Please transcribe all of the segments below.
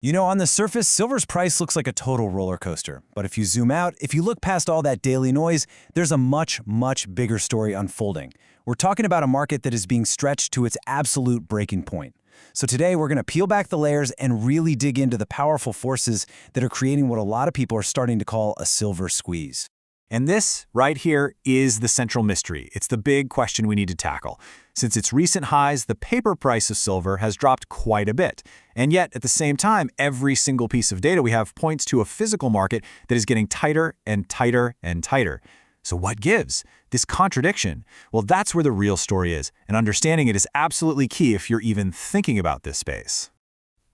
You know, on the surface, silver's price looks like a total roller coaster. But if you zoom out, if you look past all that daily noise, there's a much, much bigger story unfolding. We're talking about a market that is being stretched to its absolute breaking point. So today, we're going to peel back the layers and really dig into the powerful forces that are creating what a lot of people are starting to call a silver squeeze. And this, right here, is the central mystery. It's the big question we need to tackle. Since its recent highs, the paper price of silver has dropped quite a bit. And yet, at the same time, every single piece of data we have points to a physical market that is getting tighter and tighter and tighter. So what gives? This contradiction? Well, that's where the real story is, and understanding it is absolutely key if you're even thinking about this space.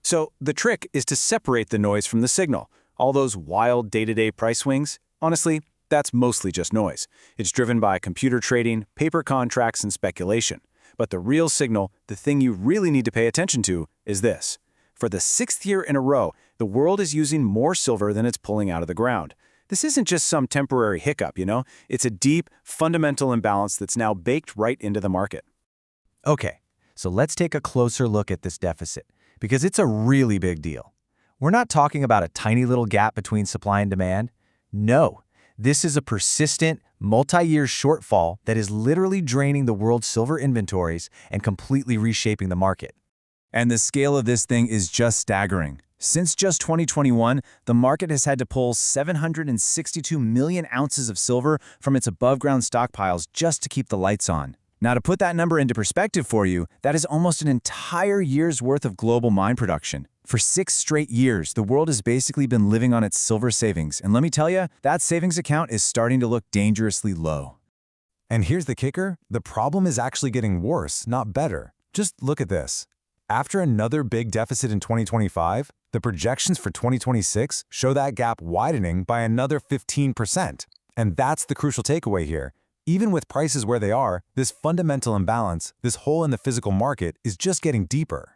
So the trick is to separate the noise from the signal. All those wild day-to-day price swings, honestly, that's mostly just noise. It's driven by computer trading, paper contracts, and speculation. But the real signal, the thing you really need to pay attention to, is this. For the 6th year in a row, the world is using more silver than it's pulling out of the ground. This isn't just some temporary hiccup, you know? It's a deep, fundamental imbalance that's now baked right into the market. Okay, so let's take a closer look at this deficit, because it's a really big deal. We're not talking about a tiny little gap between supply and demand. No. This is a persistent, multi-year shortfall that is literally draining the world's silver inventories and completely reshaping the market. And the scale of this thing is just staggering. Since just 2021, the market has had to pull 762 million ounces of silver from its above-ground stockpiles just to keep the lights on. Now, to put that number into perspective for you, that is almost an entire year's worth of global mine production. For 6 straight years, the world has basically been living on its silver savings. And let me tell you, that savings account is starting to look dangerously low. And here's the kicker, the problem is actually getting worse, not better. Just look at this. After another big deficit in 2025, the projections for 2026 show that gap widening by another 15%. And that's the crucial takeaway here. Even with prices where they are, this fundamental imbalance, this hole in the physical market, is just getting deeper.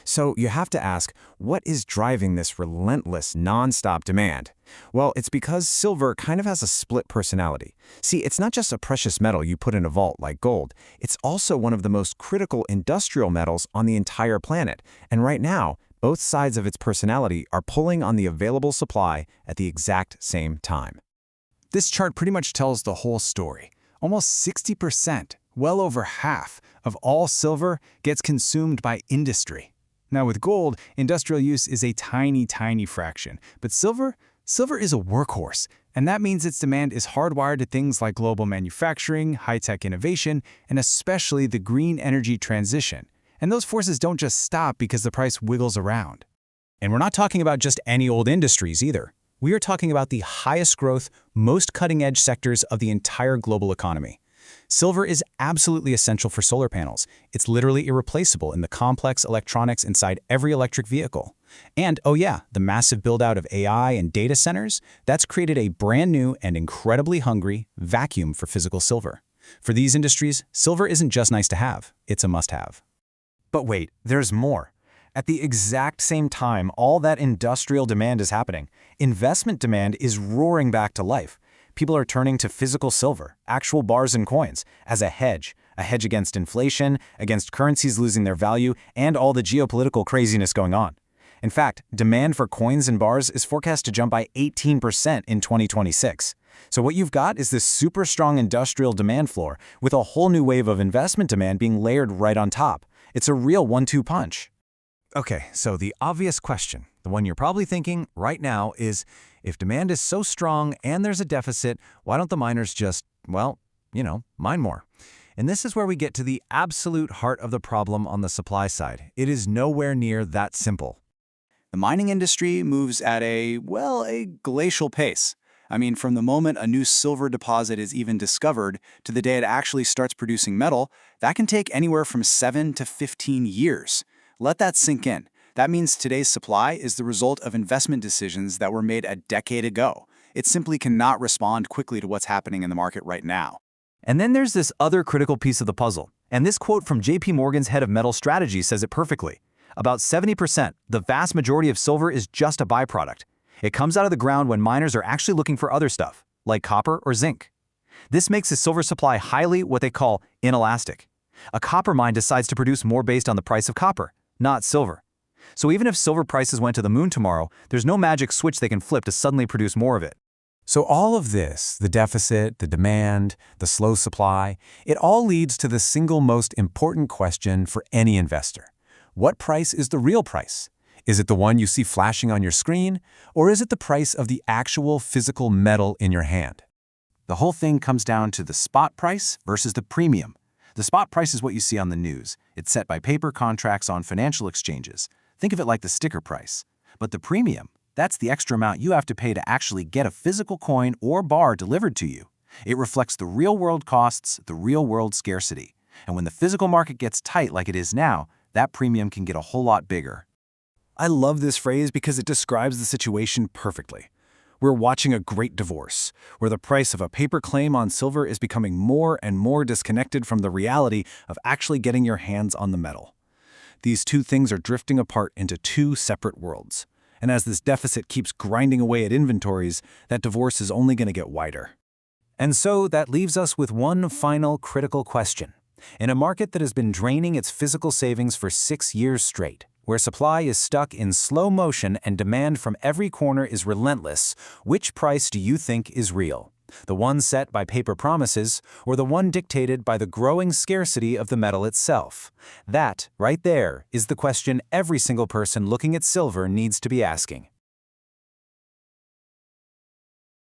So you have to ask, what is driving this relentless, non-stop demand? Well, it's because silver kind of has a split personality. See, it's not just a precious metal you put in a vault like gold. It's also one of the most critical industrial metals on the entire planet. And right now, both sides of its personality are pulling on the available supply at the exact same time. This chart pretty much tells the whole story. Almost 60%, well over half, of all silver gets consumed by industry. Now with gold, industrial use is a tiny, tiny fraction. But silver is a workhorse, and that means its demand is hardwired to things like global manufacturing, high-tech innovation, and especially the green energy transition. And those forces don't just stop because the price wiggles around. And we're not talking about just any old industries either. We are talking about the highest growth, most cutting-edge sectors of the entire global economy. Silver is absolutely essential for solar panels. It's literally irreplaceable in the complex electronics inside every electric vehicle. And, oh yeah, the massive build-out of AI and data centers, that's created a brand new and incredibly hungry vacuum for physical silver. For these industries, silver isn't just nice to have, it's a must-have. But wait, there's more. At the exact same time all that industrial demand is happening, investment demand is roaring back to life. People are turning to physical silver, actual bars and coins, as a hedge against inflation, against currencies losing their value, and all the geopolitical craziness going on. In fact, demand for coins and bars is forecast to jump by 18% in 2026. So what you've got is this super strong industrial demand floor with a whole new wave of investment demand being layered right on top. It's a real 1-2 punch. Okay, so the obvious question, the one you're probably thinking right now is, if demand is so strong and there's a deficit, why don't the miners just, well, mine more? And this is where we get to the absolute heart of the problem on the supply side. It is nowhere near that simple. The mining industry moves at a glacial pace. I mean, from the moment a new silver deposit is even discovered to the day it actually starts producing metal, that can take anywhere from 7 to 15 years. Let that sink in. That means today's supply is the result of investment decisions that were made a decade ago. It simply cannot respond quickly to what's happening in the market right now. And then there's this other critical piece of the puzzle. And this quote from JP Morgan's head of metal strategy says it perfectly. About 70%, the vast majority of silver is just a byproduct. It comes out of the ground when miners are actually looking for other stuff, like copper or zinc. This makes the silver supply highly what they call inelastic. A copper mine decides to produce more based on the price of copper, not silver. So even if silver prices went to the moon tomorrow, there's no magic switch they can flip to suddenly produce more of it. So all of this, the deficit, the demand, the slow supply, it all leads to the single most important question for any investor. What price is the real price? Is it the one you see flashing on your screen, or is it the price of the actual physical metal in your hand? The whole thing comes down to the spot price versus the premium. The spot price is what you see on the news. It's set by paper contracts on financial exchanges. Think of it like the sticker price. But the premium, that's the extra amount you have to pay to actually get a physical coin or bar delivered to you. It reflects the real-world costs, the real-world scarcity. And when the physical market gets tight like it is now, that premium can get a whole lot bigger. I love this phrase because it describes the situation perfectly. We're watching a great divorce, where the price of a paper claim on silver is becoming more and more disconnected from the reality of actually getting your hands on the metal. These two things are drifting apart into two separate worlds. And as this deficit keeps grinding away at inventories, that divorce is only going to get wider. And so that leaves us with one final critical question. In a market that has been draining its physical savings for 6 years straight, where supply is stuck in slow motion and demand from every corner is relentless, which price do you think is real? The one set by paper promises, or the one dictated by the growing scarcity of the metal itself? That, right there, is the question every single person looking at silver needs to be asking.